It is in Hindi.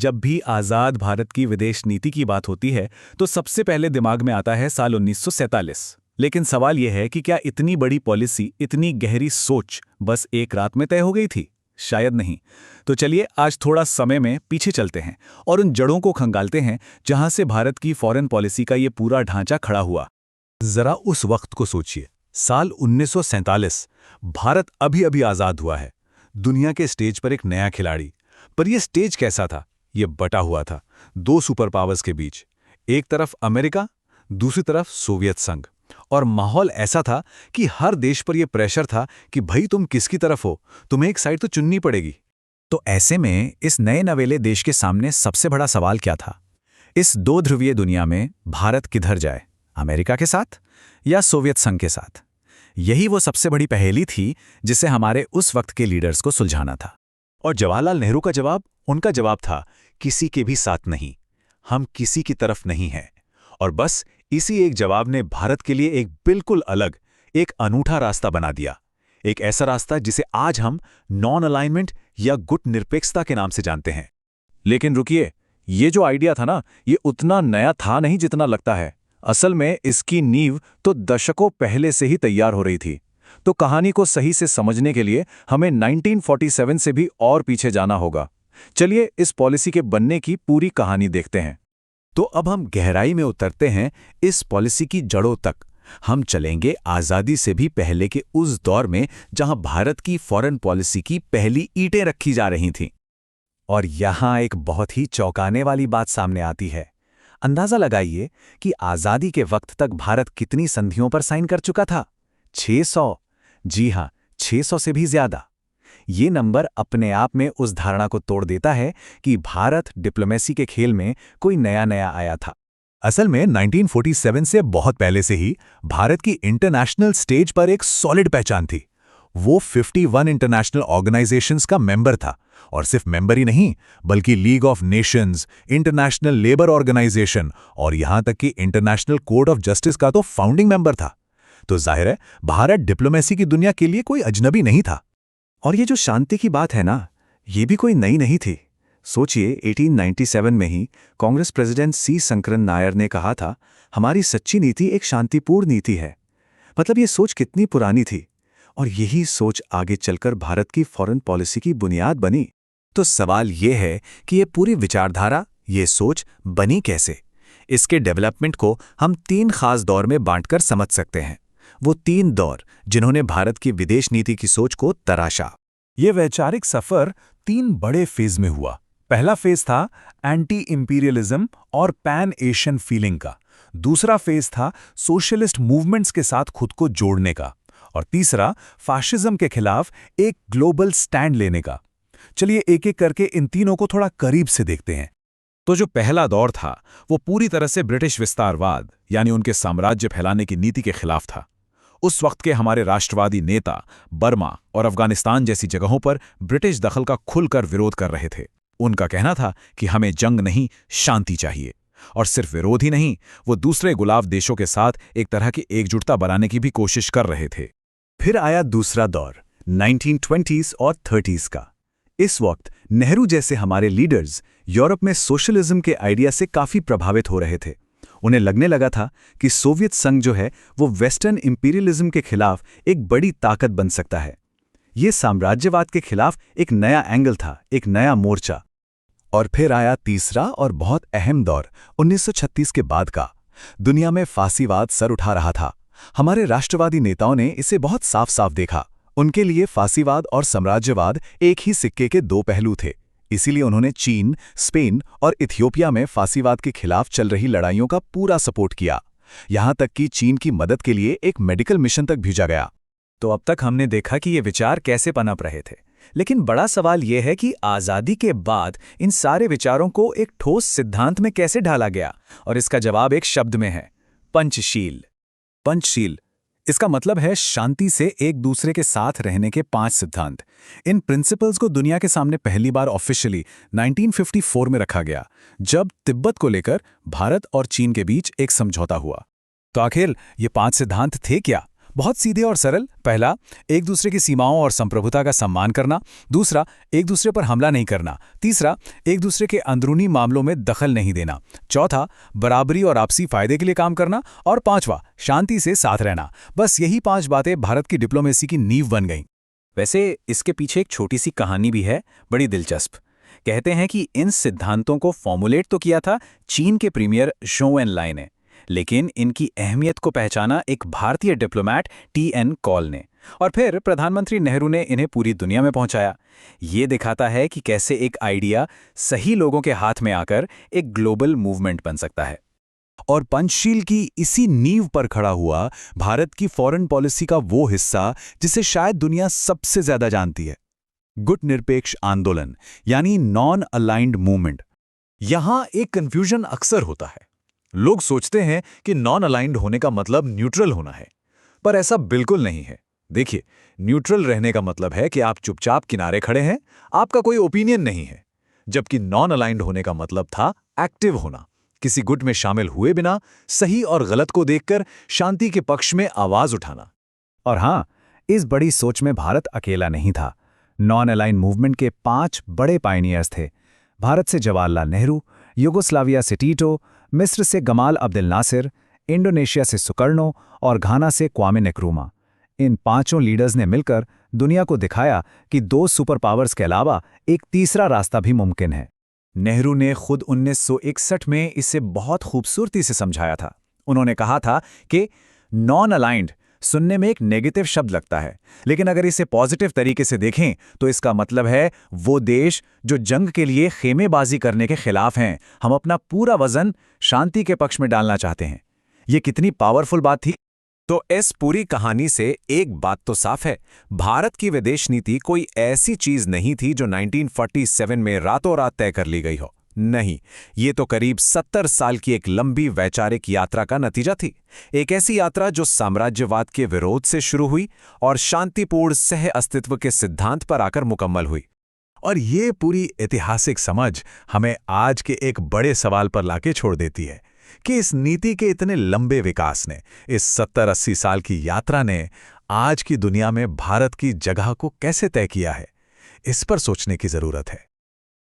जब भी आज़ाद भारत की विदेश नीति की बात होती है तो सबसे पहले दिमाग में आता है साल 1947। लेकिन सवाल यह है कि क्या इतनी बड़ी पॉलिसी, इतनी गहरी सोच बस एक रात में तय हो गई थी? शायद नहीं। तो चलिए आज थोड़ा समय में पीछे चलते हैं और उन जड़ों को खंगालते हैं जहां से भारत की फॉरेन पॉलिसी का ये पूरा ढांचा खड़ा हुआ। जरा उस वक्त को सोचिए, साल 1947। भारत अभी अभी आज़ाद हुआ है, दुनिया के स्टेज पर एक नया खिलाड़ी। पर यह स्टेज कैसा था? ये बटा हुआ था दो सुपर पावर्स के बीच। एक तरफ अमेरिका, दूसरी तरफ सोवियत संघ। और माहौल ऐसा था कि हर देश पर यह प्रेशर था कि भाई तुम किसकी तरफ हो, तुम्हें एक साइड तो चुननी पड़ेगी। तो ऐसे में इस नए नवेले देश के सामने सबसे बड़ा सवाल क्या था? इस दो ध्रुवीय दुनिया में भारत किधर जाए, अमेरिका के साथ या सोवियत संघ के साथ? यही वो सबसे बड़ी पहेली थी जिसे हमारे उस वक्त के लीडर्स को सुलझाना था। और जवाहरलाल नेहरू का जवाब, उनका जवाब था किसी के भी साथ नहीं, हम किसी की तरफ नहीं हैं। और बस इसी एक जवाब ने भारत के लिए एक बिल्कुल अलग, एक अनूठा रास्ता बना दिया। एक ऐसा रास्ता जिसे आज हम नॉन अलाइनमेंट या गुट निरपेक्षता के नाम से जानते हैं। लेकिन रुकिए, ये जो आइडिया था ना, ये उतना नया था नहीं जितना लगता है। असल में इसकी नींव तो दशकों पहले से ही तैयार हो रही थी। तो कहानी को सही से समझने के लिए हमें 1947 से भी और पीछे जाना होगा। चलिए इस पॉलिसी के बनने की पूरी कहानी देखते हैं। तो अब हम गहराई में उतरते हैं इस पॉलिसी की जड़ों तक। हम चलेंगे आज़ादी से भी पहले के उस दौर में जहां भारत की फॉरेन पॉलिसी की पहली ईंटें रखी जा रही थीं। और यहां एक बहुत ही चौंकाने वाली बात सामने आती है। अंदाजा लगाइए कि आज़ादी के वक्त तक भारत कितनी संधियों पर साइन कर चुका था? 600। जी हां, 600 से भी ज्यादा। ये नंबर अपने आप में उस धारणा को तोड़ देता है कि भारत डिप्लोमेसी के खेल में कोई नया आया था। असल में 1947 से बहुत पहले से ही भारत की इंटरनेशनल स्टेज पर एक सॉलिड पहचान थी। वो 51 इंटरनेशनल ऑर्गेनाइजेशंस का मेंबर था, और सिर्फ मेंबर ही नहीं बल्कि League of Nations, International Labour Organisation और यहां तक कि इंटरनेशनल कोर्ट ऑफ जस्टिस का तो फाउंडिंग मेंबर था। तो जाहिर है भारत डिप्लोमेसी की दुनिया के लिए कोई अजनबी नहीं था। और ये जो शांति की बात है ना, ये भी कोई नई नहीं थी। सोचिए 1897 में ही कांग्रेस प्रेसिडेंट सी शंकरन नायर ने कहा था, हमारी सच्ची नीति एक शांतिपूर्ण नीति है। मतलब ये सोच कितनी पुरानी थी, और यही सोच आगे चलकर भारत की फॉरेन पॉलिसी की बुनियाद बनी। तो सवाल ये है कि ये पूरी विचारधारा, ये सोच बनी कैसे? इसके डेवलपमेंट को हम 3 खास दौर में बांटकर समझ सकते हैं। वो 3 दौर जिन्होंने भारत की विदेश नीति की सोच को तराशा। ये वैचारिक सफर 3 बड़े फेज में हुआ। पहला फेज था एंटी इंपीरियलिज्म और पैन एशियन फीलिंग का। दूसरा फेज था सोशलिस्ट मूवमेंट्स के साथ खुद को जोड़ने का। और तीसरा फाशिज्म के खिलाफ एक ग्लोबल स्टैंड लेने का। चलिए एक एक करके इन तीनों को थोड़ा करीब से देखते हैं। तो जो पहला दौर था वो पूरी तरह से ब्रिटिश विस्तारवाद यानी उनके साम्राज्य फैलाने की नीति के खिलाफ था। उस वक्त के हमारे राष्ट्रवादी नेता बर्मा और अफगानिस्तान जैसी जगहों पर ब्रिटिश दखल का खुलकर विरोध कर रहे थे। उनका कहना था कि हमें जंग नहीं, शांति चाहिए। और सिर्फ विरोध ही नहीं, वो दूसरे गुलाब देशों के साथ एक तरह की एकजुटता बनाने की भी कोशिश कर रहे थे। फिर आया दूसरा दौर 1920s और 30s का। इस वक्त नेहरू जैसे हमारे लीडर्स यूरोप में सोशलिज्म के आइडिया से काफी प्रभावित हो रहे थे। उन्हें लगने लगा था कि सोवियत संघ जो है वो वेस्टर्न इंपीरियलिज्म के खिलाफ एक बड़ी ताकत बन सकता है। ये साम्राज्यवाद के खिलाफ एक नया एंगल था, एक नया मोर्चा। और फिर आया तीसरा और बहुत अहम दौर 1936 के बाद का। दुनिया में फांसीवाद सर उठा रहा था। हमारे राष्ट्रवादी नेताओं ने इसे बहुत साफ साफ देखा। उनके लिए फांसीवाद और साम्राज्यवाद एक ही सिक्के के 2 पहलू थे। इसीलिए उन्होंने चीन, स्पेन और इथियोपिया में फांसीवाद के खिलाफ चल रही लड़ाइयों का पूरा सपोर्ट किया। यहां तक कि चीन की मदद के लिए एक मेडिकल मिशन तक भेजा गया। तो अब तक हमने देखा कि ये विचार कैसे पनप रहे थे। लेकिन बड़ा सवाल यह है कि आज़ादी के बाद इन सारे विचारों को एक ठोस सिद्धांत में कैसे ढाला गया? और इसका जवाब एक शब्द में है, पंचशील। पंचशील, इसका मतलब है शांति से एक दूसरे के साथ रहने के 5 सिद्धांत। इन प्रिंसिपल्स को दुनिया के सामने पहली बार ऑफिशियली 1954 में रखा गया, जब तिब्बत को लेकर भारत और चीन के बीच एक समझौता हुआ। तो आखिर ये 5 सिद्धांत थे क्या, बहुत सीधे और सरल। पहला, एक दूसरे की सीमाओं और संप्रभुता का सम्मान करना। दूसरा, एक दूसरे पर हमला नहीं करना। तीसरा, एक दूसरे के अंदरूनी मामलों में दखल नहीं देना। चौथा, बराबरी और आपसी फायदे के लिए काम करना। और पांचवा, शांति से साथ रहना। बस यही 5 बातें भारत की डिप्लोमेसी की नींव बन गईं। वैसे इसके पीछे एक छोटी सी कहानी भी है, बड़ी दिलचस्प। कहते हैं कि इन सिद्धांतों को फॉर्मुलेट तो किया था चीन के प्रीमियर ज़ोउ एनलाई ने, लेकिन इनकी अहमियत को पहचाना एक भारतीय डिप्लोमैट टी.एन. कॉल ने, और फिर प्रधानमंत्री नेहरू ने इन्हें पूरी दुनिया में पहुंचाया। ये दिखाता है कि कैसे एक आइडिया सही लोगों के हाथ में आकर एक ग्लोबल मूवमेंट बन सकता है। और पंचशील की इसी नींव पर खड़ा हुआ भारत की फॉरेन पॉलिसी का वो हिस्सा जिसे शायद दुनिया सबसे ज्यादा जानती है, गुट निरपेक्ष आंदोलन यानी नॉन अलाइंड मूवमेंट। यहां एक कंफ्यूजन अक्सर होता है। लोग सोचते हैं कि नॉन अलाइंड होने का मतलब न्यूट्रल होना है, पर ऐसा बिल्कुल नहीं है। देखिए, न्यूट्रल रहने का मतलब है कि आप चुपचाप किनारे खड़े हैं, आपका कोई ओपिनियन नहीं है, जबकि नॉन अलाइंड होने का मतलब था एक्टिव होना, किसी गुट में शामिल हुए बिना सही और गलत को देखकर शांति के पक्ष में आवाज उठाना। और हां, इस बड़ी सोच में भारत अकेला नहीं था। नॉन अलाइन मूवमेंट के 5 बड़े पायनियर्स थे। भारत से जवाहरलाल नेहरू, युगोस्लाविया से टीटो, मिस्र से गमाल अब्देल नासिर, इंडोनेशिया से सुकर्णो और घाना से क्वामे नक्रूमा। इन 5 लीडर्स ने मिलकर दुनिया को दिखाया कि 2 सुपर पावर्स के अलावा एक तीसरा रास्ता भी मुमकिन है। नेहरू ने खुद 1961 में इसे बहुत खूबसूरती से समझाया था। उन्होंने कहा था कि नॉन अलाइंड सुनने में एक नेगेटिव शब्द लगता है, लेकिन अगर इसे पॉजिटिव तरीके से देखें तो इसका मतलब है वो देश जो जंग के लिए खेमेबाजी करने के खिलाफ हैं, हम अपना पूरा वजन शांति के पक्ष में डालना चाहते हैं। ये कितनी पावरफुल बात थी। तो इस पूरी कहानी से एक बात तो साफ है, भारत की विदेश नीति कोई ऐसी चीज नहीं थी जो 1947 में रातों रात तय कर ली गई हो। नहीं, ये तो करीब 70 साल की एक लंबी वैचारिक यात्रा का नतीजा थी। एक ऐसी यात्रा जो साम्राज्यवाद के विरोध से शुरू हुई और शांतिपूर्ण सह अस्तित्व के सिद्धांत पर आकर मुकम्मल हुई। और ये पूरी ऐतिहासिक समझ हमें आज के एक बड़े सवाल पर लाके छोड़ देती है कि इस नीति के इतने लंबे विकास ने, इस 70-80 साल की यात्रा ने आज की दुनिया में भारत की जगह को कैसे तय किया है। इस पर सोचने की जरूरत है।